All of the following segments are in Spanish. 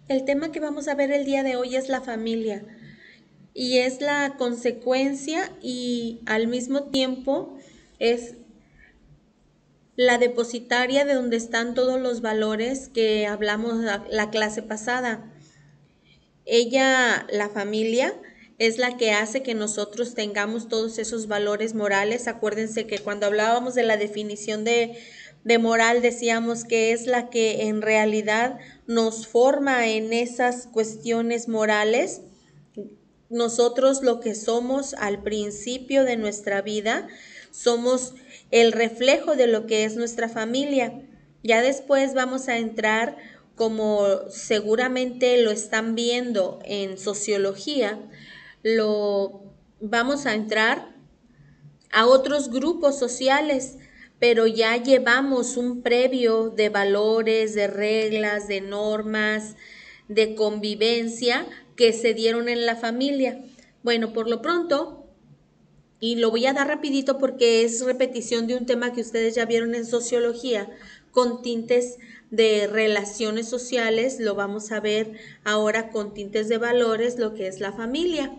El tema que vamos a ver el día de hoy es la familia y es la consecuencia y al mismo tiempo es la depositaria de donde están todos los valores que hablamos la clase pasada. Ella, la familia, es la que hace que nosotros tengamos todos esos valores morales. Acuérdense que cuando hablábamos de la definición de moral decíamos que es la que en realidad nos forma en esas cuestiones morales. Nosotros lo que somos al principio de nuestra vida somos el reflejo de lo que es nuestra familia. Ya después vamos a entrar, como seguramente lo están viendo en sociología, lo vamos a entrar a otros grupos sociales, pero ya llevamos un previo de valores, de reglas, de normas, de convivencia que se dieron en la familia. Bueno, por lo pronto, y lo voy a dar rapidito porque es repetición de un tema que ustedes ya vieron en sociología, con tintes de relaciones sociales, lo vamos a ver ahora con tintes de valores, lo que es la familia.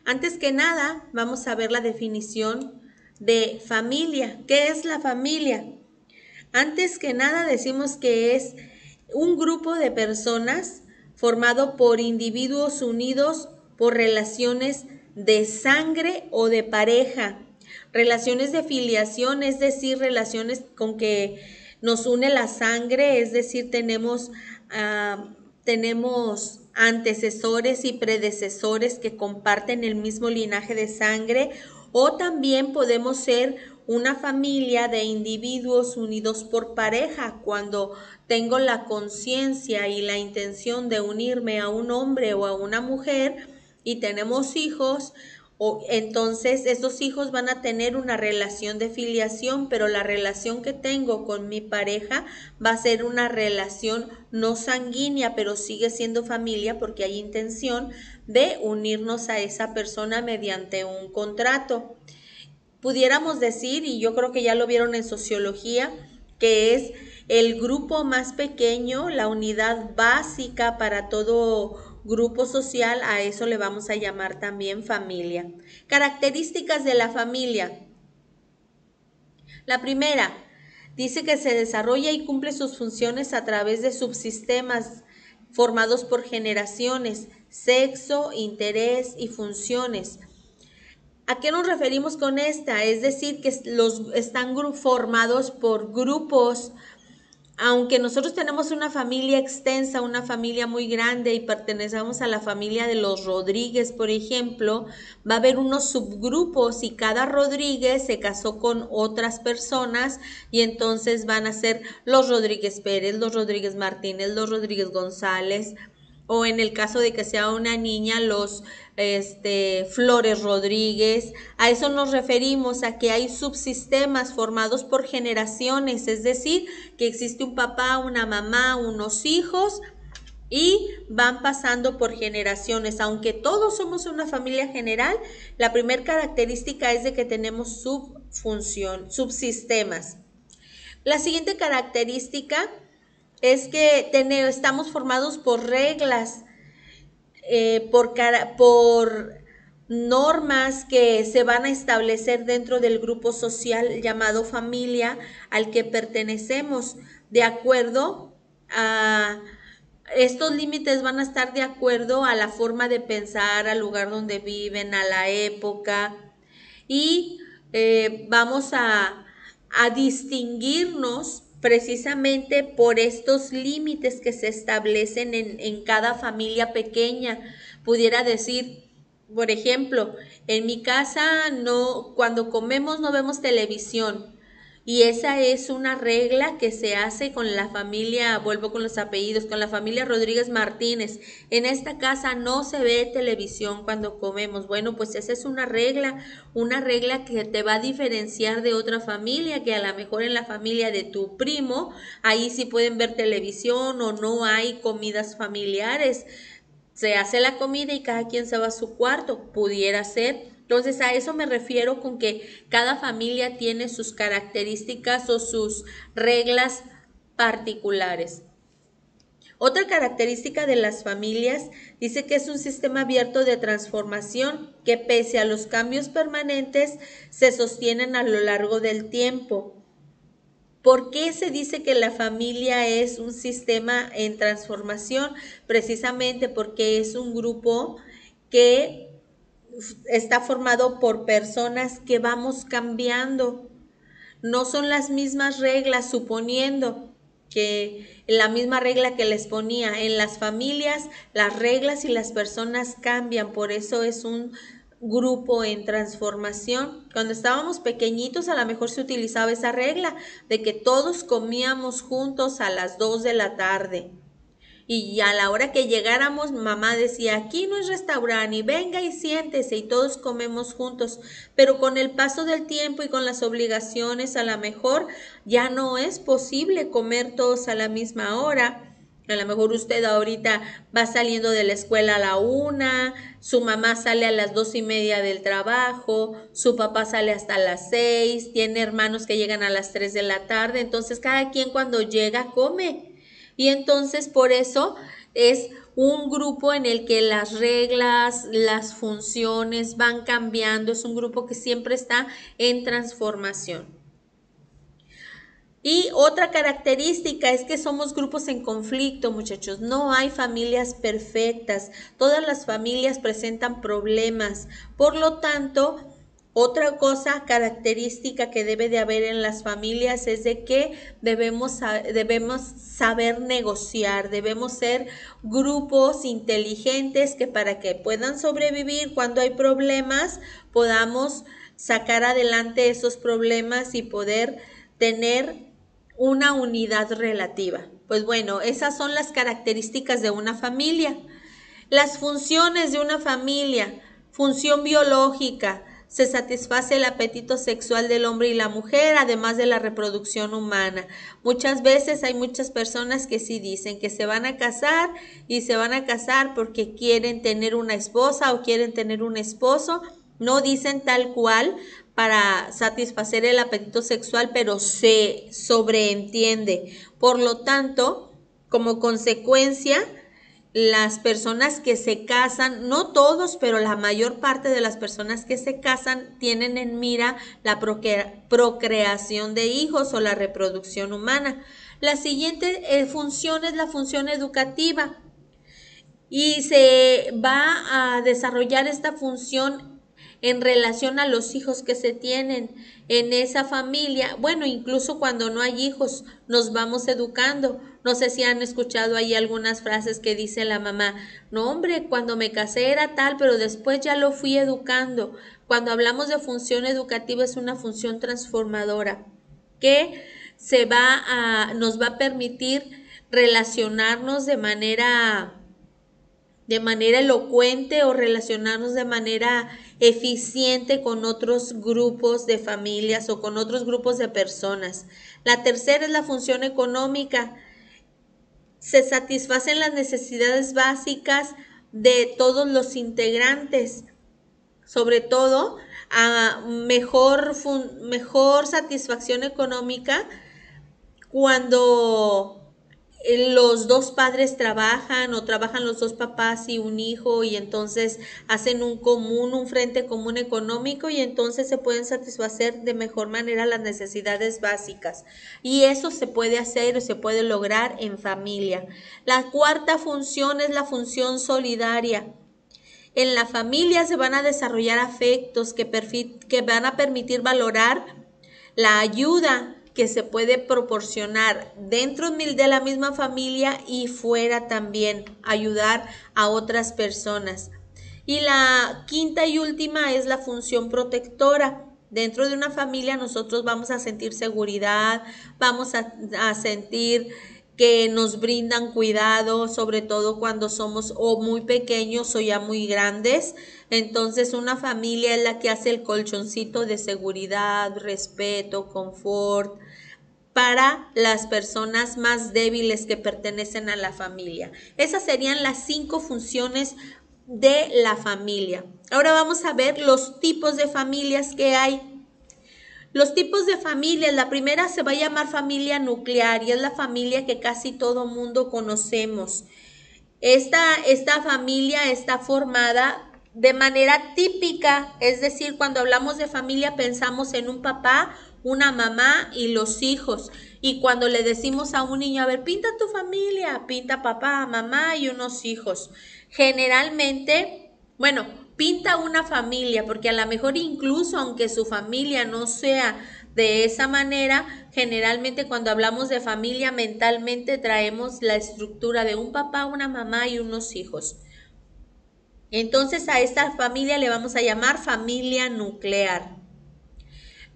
Antes que nada, vamos a ver la definición de familia. ¿Qué es la familia? Antes que nada decimos que es un grupo de personas formado por individuos unidos por relaciones de sangre o de pareja, relaciones de filiación, es decir, relaciones con que nos une la sangre, es decir, tenemos antecesores y predecesores que comparten el mismo linaje de sangre, o también podemos ser una familia de individuos unidos por pareja, cuando tengo la conciencia y la intención de unirme a un hombre o a una mujer y tenemos hijos, o entonces esos hijos van a tener una relación de filiación, pero la relación que tengo con mi pareja va a ser una relación no sanguínea, pero sigue siendo familia porque hay intención de unirnos a esa persona mediante un contrato. Pudiéramos decir, y yo creo que ya lo vieron en sociología, que es el grupo más pequeño, la unidad básica para todo grupo social, a eso le vamos a llamar también familia. Características de la familia. La primera, dice que se desarrolla y cumple sus funciones a través de subsistemas formados por generaciones, sexo, interés y funciones. ¿A qué nos referimos con esta? Es decir, que están formados por grupos. Aunque nosotros tenemos una familia extensa, una familia muy grande y pertenecemos a la familia de los Rodríguez, por ejemplo, va a haber unos subgrupos y cada Rodríguez se casó con otras personas y entonces van a ser los Rodríguez Pérez, los Rodríguez Martínez, los Rodríguez González, o en el caso de que sea una niña, los Flores Rodríguez. A eso nos referimos, a que hay subsistemas formados por generaciones, es decir, que existe un papá, una mamá, unos hijos y van pasando por generaciones. Aunque todos somos una familia general, la primera característica es de que tenemos subsistemas. La siguiente característica es que estamos formados por reglas, por normas que se van a establecer dentro del grupo social llamado familia al que pertenecemos, de acuerdo a estos límites. Van a estar de acuerdo a la forma de pensar, al lugar donde viven, a la época, y vamos a distinguirnos precisamente por estos límites que se establecen en cada familia pequeña. Pudiera decir, por ejemplo, en mi casa no, cuando comemos no vemos televisión. Y esa es una regla que se hace con la familia, vuelvo con los apellidos, con la familia Rodríguez Martínez. En esta casa no se ve televisión cuando comemos. Bueno, pues esa es una regla que te va a diferenciar de otra familia, que a lo mejor en la familia de tu primo, ahí sí pueden ver televisión o no hay comidas familiares. Se hace la comida y cada quien se va a su cuarto, pudiera ser. Entonces a eso me refiero con que cada familia tiene sus características o sus reglas particulares. Otra característica de las familias dice que es un sistema abierto de transformación que pese a los cambios permanentes se sostienen a lo largo del tiempo. ¿Por qué se dice que la familia es un sistema en transformación? Precisamente porque es un grupo que está formado por personas que vamos cambiando. No son las mismas reglas, suponiendo que la misma regla que les ponía en las familias, las reglas y las personas cambian, por eso es un grupo en transformación. Cuando estábamos pequeñitos a lo mejor se utilizaba esa regla de que todos comíamos juntos a las 2 de la tarde. Y a la hora que llegáramos, mamá decía, aquí no es restaurante, y venga y siéntese, y todos comemos juntos. Pero con el paso del tiempo y con las obligaciones, a lo mejor ya no es posible comer todos a la misma hora. A lo mejor usted ahorita va saliendo de la escuela a la 1, su mamá sale a las 2:30 del trabajo, su papá sale hasta las 6, tiene hermanos que llegan a las 3 de la tarde, entonces cada quien cuando llega come. Y entonces por eso es un grupo en el que las reglas, las funciones van cambiando, es un grupo que siempre está en transformación. Y otra característica es que somos grupos en conflicto, muchachos. No hay familias perfectas. Todas las familias presentan problemas. Por lo tanto, otra cosa característica que debe de haber en las familias es de que debemos saber negociar, debemos ser grupos inteligentes que para que puedan sobrevivir cuando hay problemas, podamos sacar adelante esos problemas y poder tener una unidad relativa. Pues bueno, esas son las características de una familia. Las funciones de una familia: función biológica, se satisface el apetito sexual del hombre y la mujer, además de la reproducción humana. Muchas veces hay muchas personas que sí dicen que se van a casar y se van a casar porque quieren tener una esposa o quieren tener un esposo. No dicen tal cual para satisfacer el apetito sexual, pero se sobreentiende. Por lo tanto, como consecuencia, las personas que se casan, no todos, pero la mayor parte de las personas que se casan tienen en mira la procreación de hijos o la reproducción humana. La siguiente función es la función educativa y se va a desarrollar esta función en relación a los hijos que se tienen en esa familia. Bueno, incluso cuando no hay hijos, nos vamos educando. No sé si han escuchado ahí algunas frases que dice la mamá, no hombre, cuando me casé era tal, pero después ya lo fui educando. Cuando hablamos de función educativa es una función transformadora que nos va a permitir relacionarnos de manera elocuente o relacionarnos de manera eficiente con otros grupos de familias o con otros grupos de personas. La tercera es la función económica. Se satisfacen las necesidades básicas de todos los integrantes, sobre todo a mejor satisfacción económica cuando los dos padres trabajan o trabajan los dos papás y un hijo y entonces hacen un frente común económico y entonces se pueden satisfacer de mejor manera las necesidades básicas. Y eso se puede hacer o se puede lograr en familia. La cuarta función es la función solidaria. En la familia se van a desarrollar afectos que van a permitir valorar la ayuda que se puede proporcionar dentro de la misma familia y fuera también, ayudar a otras personas. Y la quinta y última es la función protectora. Dentro de una familia nosotros vamos a sentir seguridad, vamos a sentir que nos brindan cuidado, sobre todo cuando somos o muy pequeños o ya muy grandes. Entonces una familia es la que hace el colchoncito de seguridad, respeto, confort para las personas más débiles que pertenecen a la familia. Esas serían las 5 funciones de la familia. Ahora vamos a ver los tipos de familias que hay. Los tipos de familias, la primera se va a llamar familia nuclear y es la familia que casi todo mundo conocemos. Esta familia está formada de manera típica, es decir, cuando hablamos de familia pensamos en un papá, una mamá y los hijos. Y cuando le decimos a un niño, a ver, pinta tu familia, pinta papá, mamá y unos hijos. Generalmente, bueno, pinta una familia, porque a lo mejor incluso aunque su familia no sea de esa manera, generalmente cuando hablamos de familia mentalmente traemos la estructura de un papá, una mamá y unos hijos. Entonces a esta familia le vamos a llamar familia nuclear.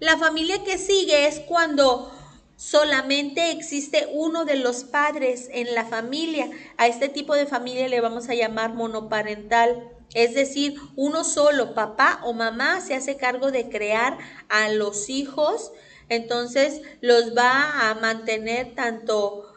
La familia que sigue es cuando solamente existe uno de los padres en la familia. A este tipo de familia le vamos a llamar monoparental. Es decir, uno solo, papá o mamá, se hace cargo de crear a los hijos, entonces los va a mantener tanto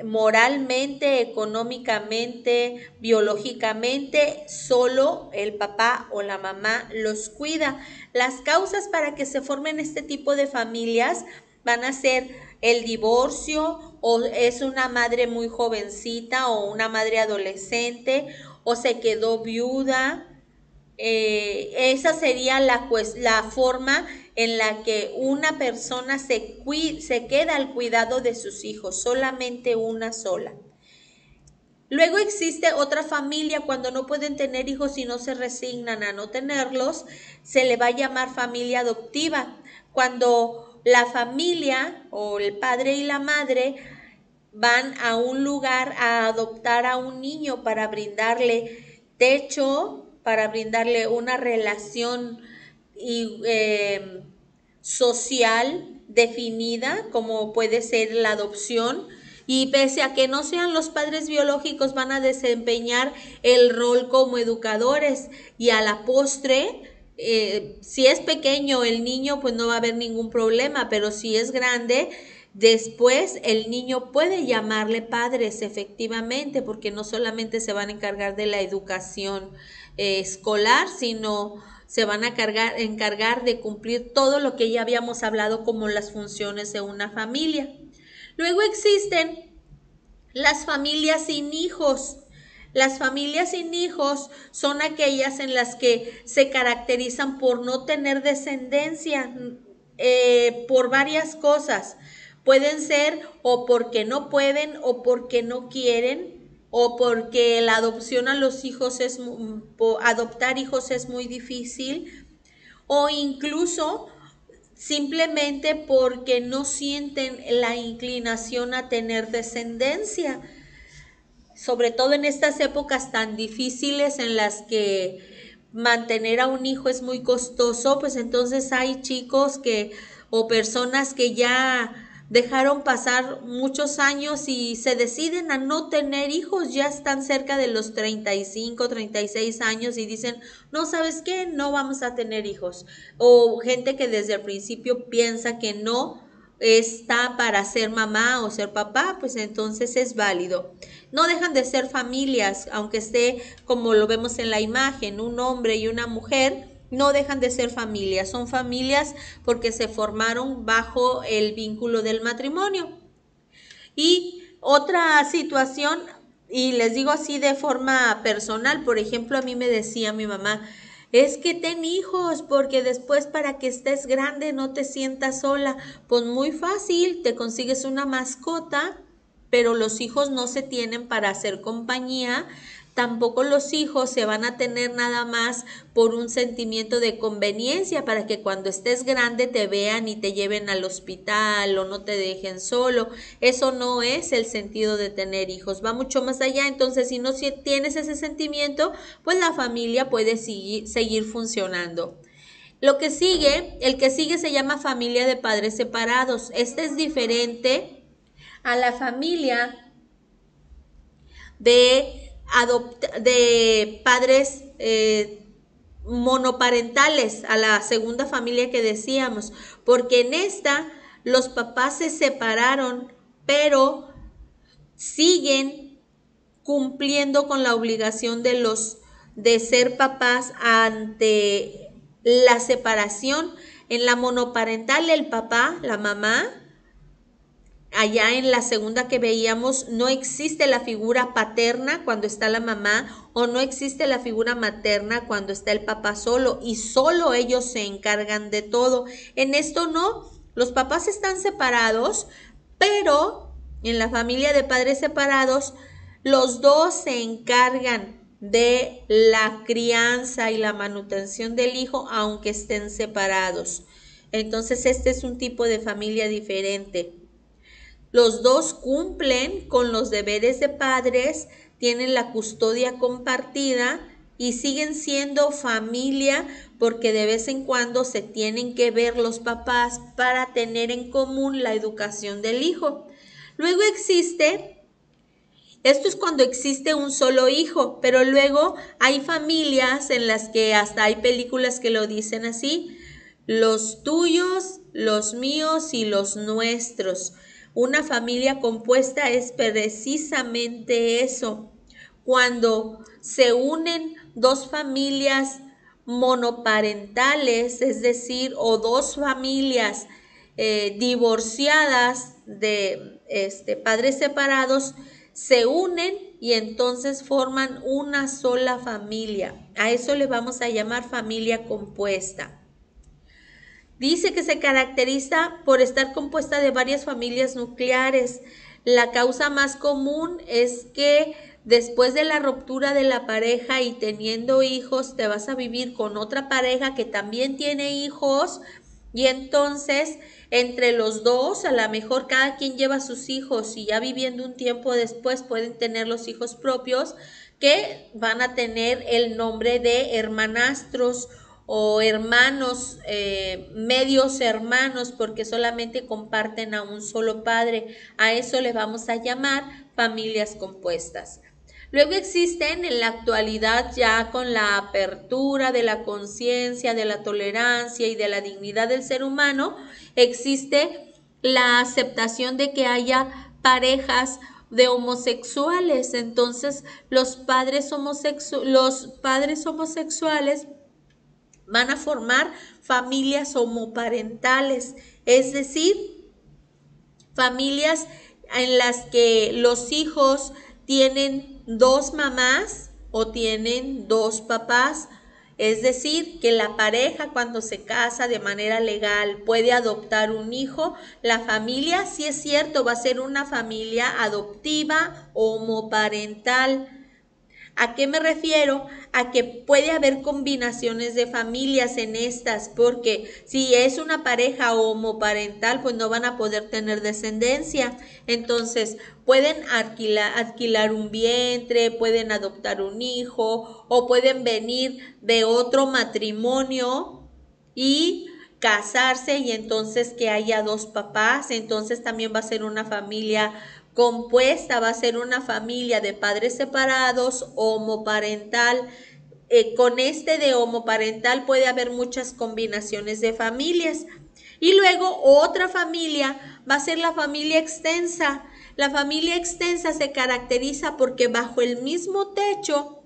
moralmente, económicamente, biológicamente, solo el papá o la mamá los cuida. Las causas para que se formen este tipo de familias van a ser el divorcio, o es una madre muy jovencita o una madre adolescente, o se quedó viuda. Esa sería la forma en la que una persona se queda al cuidado de sus hijos, solamente una sola. Luego existe otra familia cuando no pueden tener hijos y no se resignan a no tenerlos, se le va a llamar familia adoptiva. Cuando la familia o el padre y la madre van a un lugar a adoptar a un niño para brindarle techo, para brindarle una relación y, social definida, como puede ser la adopción, y pese a que no sean los padres biológicos, van a desempeñar el rol como educadores y a la postre, si es pequeño el niño, pues no va a haber ningún problema, pero si es grande, después el niño puede llamarle padres efectivamente, porque no solamente se van a encargar de la educación escolar, sino se van a encargar de cumplir todo lo que ya habíamos hablado como las funciones de una familia. Luego existen las familias sin hijos. Las familias sin hijos son aquellas en las que se caracterizan por no tener descendencia, por varias cosas. Pueden ser o porque no pueden o porque no quieren o porque la adopción a los hijos adoptar hijos es muy difícil, o incluso simplemente porque no sienten la inclinación a tener descendencia, sobre todo en estas épocas tan difíciles en las que mantener a un hijo es muy costoso, pues entonces hay chicos que o personas que ya dejaron pasar muchos años y se deciden a no tener hijos, ya están cerca de los 35, 36 años y dicen, no, ¿sabes qué? No vamos a tener hijos. O gente que desde el principio piensa que no está para ser mamá o ser papá, pues entonces es válido. No dejan de ser familias, aunque esté como lo vemos en la imagen, un hombre y una mujer, no dejan de ser familias, son familias porque se formaron bajo el vínculo del matrimonio. Y otra situación, y les digo así de forma personal, por ejemplo, a mí me decía mi mamá, es que ten hijos porque después para que estés grande no te sientas sola. Pues muy fácil, te consigues una mascota, pero los hijos no se tienen para hacer compañía. Tampoco los hijos se van a tener nada más por un sentimiento de conveniencia para que cuando estés grande te vean y te lleven al hospital o no te dejen solo. Eso no es el sentido de tener hijos, va mucho más allá. Entonces, si no tienes ese sentimiento, pues la familia puede seguir funcionando. Lo que sigue, el que sigue se llama familia de padres separados. Este es diferente a la familia de padres monoparentales, a la segunda familia que decíamos, porque en esta los papás se separaron, pero siguen cumpliendo con la obligación de ser papás ante la separación. En la monoparental, el papá, la mamá, allá en la segunda que veíamos, no existe la figura paterna cuando está la mamá o no existe la figura materna cuando está el papá solo y solo ellos se encargan de todo. En esto no, los papás están separados, pero en la familia de padres separados, los dos se encargan de la crianza y la manutención del hijo aunque estén separados. Entonces este es un tipo de familia diferente. Los dos cumplen con los deberes de padres, tienen la custodia compartida y siguen siendo familia porque de vez en cuando se tienen que ver los papás para tener en común la educación del hijo. Luego esto es cuando existe un solo hijo, pero luego hay familias en las que hasta hay películas que lo dicen así, los tuyos, los míos y los nuestros. Una familia compuesta es precisamente eso. Cuando se unen dos familias monoparentales, es decir, o dos familias divorciadas de padres separados, se unen y entonces forman una sola familia. A eso le vamos a llamar familia compuesta. Dice que se caracteriza por estar compuesta de varias familias nucleares. La causa más común es que después de la ruptura de la pareja y teniendo hijos, te vas a vivir con otra pareja que también tiene hijos y entonces entre los dos a lo mejor cada quien lleva sus hijos y ya viviendo un tiempo después pueden tener los hijos propios que van a tener el nombre de hermanastros o hermanos, medios hermanos, porque solamente comparten a un solo padre. A eso le vamos a llamar familias compuestas. Luego existen en la actualidad, ya con la apertura de la conciencia, de la tolerancia y de la dignidad del ser humano, existe la aceptación de que haya parejas de homosexuales. Entonces los padres homosexuales van a formar familias homoparentales, es decir, familias en las que los hijos tienen dos mamás o tienen dos papás. Es decir, que la pareja cuando se casa de manera legal puede adoptar un hijo. La familia, sí es cierto, va a ser una familia adoptiva homoparental. ¿A qué me refiero? A que puede haber combinaciones de familias en estas, porque si es una pareja homoparental, pues no van a poder tener descendencia. Entonces, pueden alquilar un vientre, pueden adoptar un hijo o pueden venir de otro matrimonio y casarse y entonces que haya dos papás. Entonces también va a ser una familia compuesta, va a ser una familia de padres separados, homoparental. Con este de homoparental puede haber muchas combinaciones de familias. Y luego otra familia va a ser la familia extensa. La familia extensa se caracteriza porque bajo el mismo techo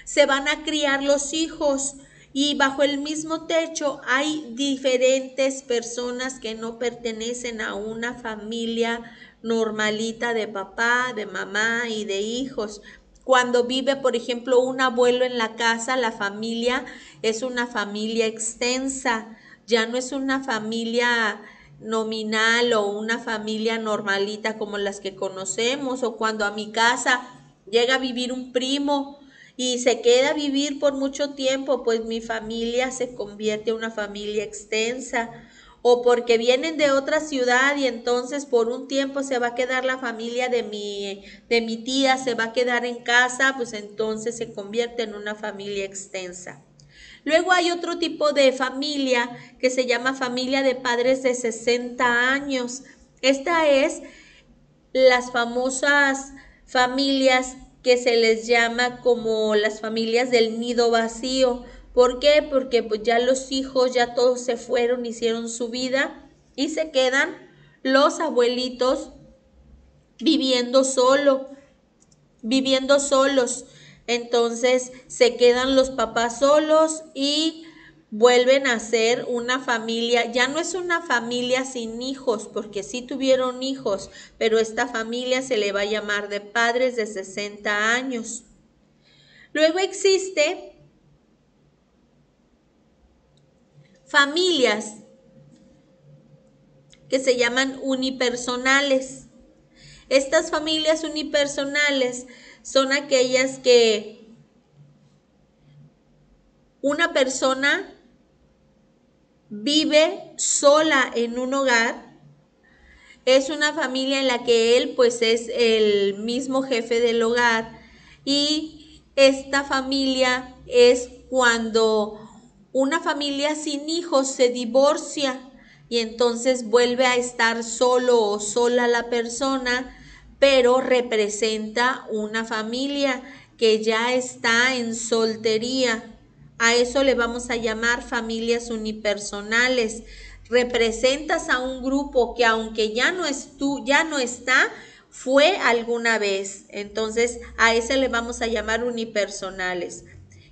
se van a criar los hijos y bajo el mismo techo hay diferentes personas que no pertenecen a una familia normalita de papá, de mamá y de hijos. Cuando vive, por ejemplo, un abuelo en la casa, la familia es una familia extensa, ya no es una familia nominal o una familia normalita como las que conocemos, o cuando a mi casa llega a vivir un primo y se queda a vivir por mucho tiempo, pues mi familia se convierte en una familia extensa. O porque vienen de otra ciudad y entonces por un tiempo se va a quedar la familia de mi tía, se va a quedar en casa, pues entonces se convierte en una familia extensa. Luego hay otro tipo de familia que se llama familia de padres de 60 años. Esta es las famosas familias que se les llama como las familias del nido vacío. ¿Por qué? Porque pues ya los hijos, ya todos se fueron, hicieron su vida y se quedan los abuelitos viviendo viviendo solos. Entonces se quedan los papás solos y vuelven a ser una familia, ya no es una familia sin hijos, porque sí tuvieron hijos, pero esta familia se le va a llamar de padres de 60 años. Luego existe familias que se llaman unipersonales. Estas familias unipersonales son aquellas que una persona vive sola en un hogar. Es una familia en la que él pues es el mismo jefe del hogar, y esta familia es cuando una familia sin hijos se divorcia y entonces vuelve a estar solo o sola la persona, pero representa una familia que ya está en soltería. A eso le vamos a llamar familias unipersonales. Representas a un grupo que aunque ya no está, fue alguna vez. Entonces a ese le vamos a llamar unipersonales.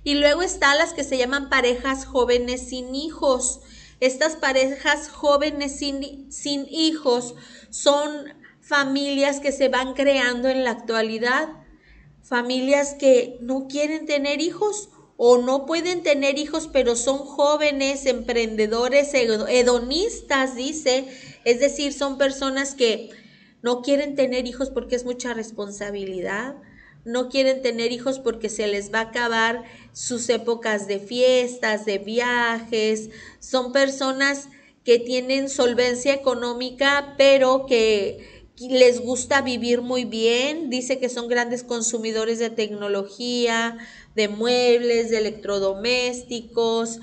Y luego están las que se llaman parejas jóvenes sin hijos. Estas parejas jóvenes sin hijos son familias que se van creando en la actualidad, familias que no quieren tener hijos o no pueden tener hijos, pero son jóvenes, emprendedores, hedonistas, dice, es decir, son personas que no quieren tener hijos porque es mucha responsabilidad, no quieren tener hijos porque se les va a acabar sus épocas de fiestas, de viajes, son personas que tienen solvencia económica, pero que les gusta vivir muy bien. Dice que son grandes consumidores de tecnología, de muebles, de electrodomésticos,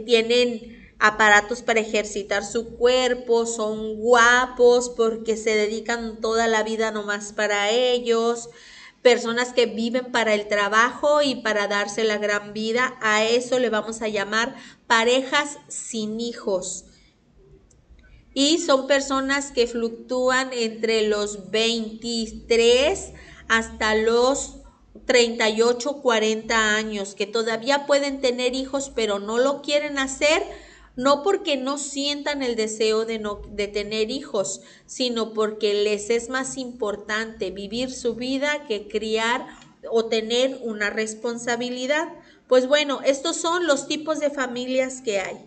tienen aparatos para ejercitar su cuerpo, son guapos porque se dedican toda la vida nomás para ellos, personas que viven para el trabajo y para darse la gran vida. A eso le vamos a llamar parejas sin hijos. Y son personas que fluctúan entre los 23 hasta los 38, 40 años, que todavía pueden tener hijos, pero no lo quieren hacer, no porque no sientan el deseo de tener hijos, sino porque les es más importante vivir su vida que criar o tener una responsabilidad. Pues bueno, estos son los tipos de familias que hay.